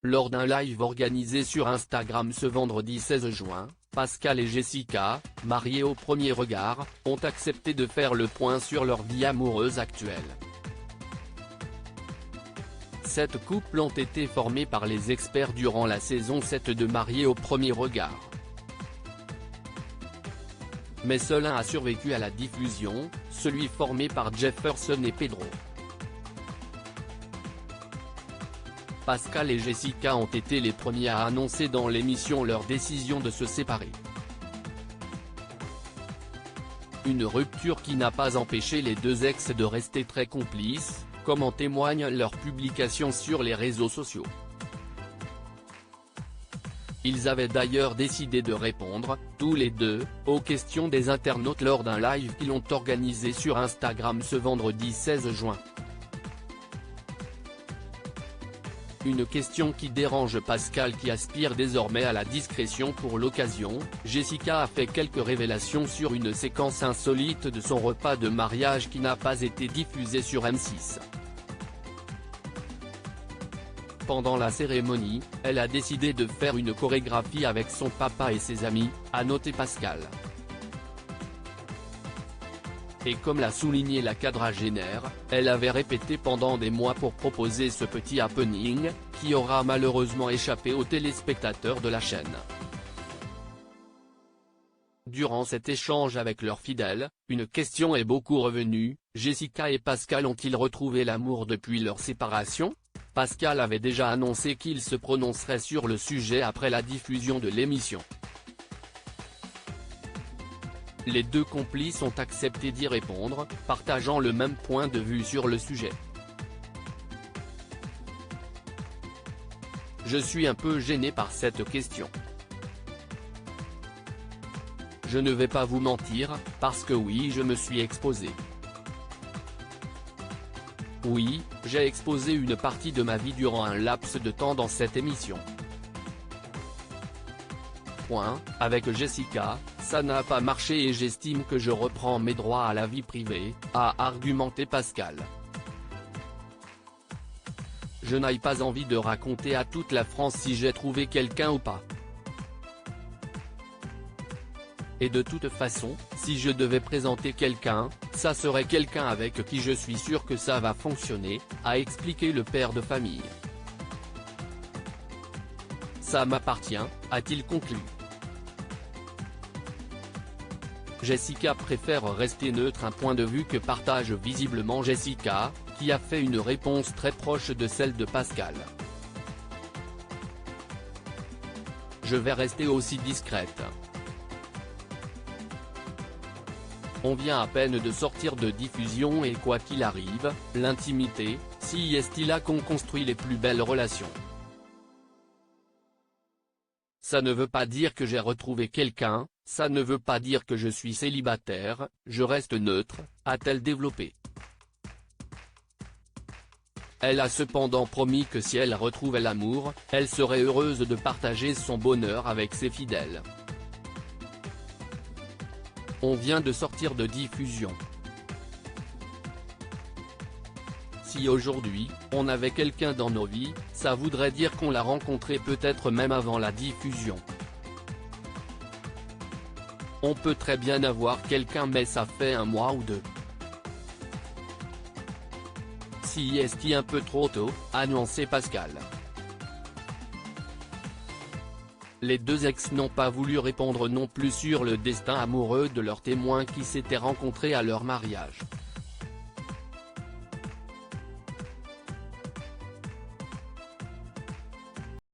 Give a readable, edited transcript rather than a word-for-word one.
Lors d'un live organisé sur Instagram ce vendredi 16 juin, Pascal et Jessica, mariés au premier regard, ont accepté de faire le point sur leur vie amoureuse actuelle. Sept couples ont été formés par les experts durant la saison 7 de Mariés au premier regard. Mais seul un a survécu à la diffusion, celui formé par Jefferson et Pedro. Pascal et Jessica ont été les premiers à annoncer dans l'émission leur décision de se séparer. Une rupture qui n'a pas empêché les deux ex de rester très complices, comme en témoignent leurs publications sur les réseaux sociaux. Ils avaient d'ailleurs décidé de répondre, tous les deux, aux questions des internautes lors d'un live qu'ils ont organisé sur Instagram ce vendredi 16 juin. Une question qui dérange Pascal qui aspire désormais à la discrétion pour l'occasion. Jessica a fait quelques révélations sur une séquence insolite de son repas de mariage qui n'a pas été diffusée sur M6. Pendant la cérémonie, elle a décidé de faire une chorégraphie avec son papa et ses amis, a noté Pascal. Et comme l'a souligné la quadragénaire, elle avait répété pendant des mois pour proposer ce petit happening, qui aura malheureusement échappé aux téléspectateurs de la chaîne. Durant cet échange avec leurs fidèles, une question est beaucoup revenue: Jessica et Pascal ont-ils retrouvé l'amour depuis leur séparation? Pascal avait déjà annoncé qu'il se prononcerait sur le sujet après la diffusion de l'émission. Les deux complices ont accepté d'y répondre, partageant le même point de vue sur le sujet. Je suis un peu gêné par cette question. Je ne vais pas vous mentir, parce que oui, je me suis exposé. Oui, j'ai exposé une partie de ma vie durant un laps de temps dans cette émission. Avec Jessica, ça n'a pas marché et j'estime que je reprends mes droits à la vie privée, a argumenté Pascal. Je n'ai pas envie de raconter à toute la France si j'ai trouvé quelqu'un ou pas. Et de toute façon, si je devais présenter quelqu'un, ça serait quelqu'un avec qui je suis sûr que ça va fonctionner, a expliqué le père de famille. Ça m'appartient, a-t-il conclu. Jessica préfère rester neutre, un point de vue que partage visiblement Jessica, qui a fait une réponse très proche de celle de Pascal. Je vais rester aussi discrète. On vient à peine de sortir de diffusion et quoi qu'il arrive, l'intimité, si est là qu'on construit les plus belles relations. Ça ne veut pas dire que j'ai retrouvé quelqu'un, ça ne veut pas dire que je suis célibataire, je reste neutre, a-t-elle développé. Elle a cependant promis que si elle retrouvait l'amour, elle serait heureuse de partager son bonheur avec ses fidèles. On vient de sortir de diffusion. Si aujourd'hui, on avait quelqu'un dans nos vies, ça voudrait dire qu'on l'a rencontré peut-être même avant la diffusion. On peut très bien avoir quelqu'un mais ça fait un mois ou deux. Si est-il un peu trop tôt, a nuancé Pascal. Les deux ex n'ont pas voulu répondre non plus sur le destin amoureux de leurs témoins qui s'étaient rencontrés à leur mariage.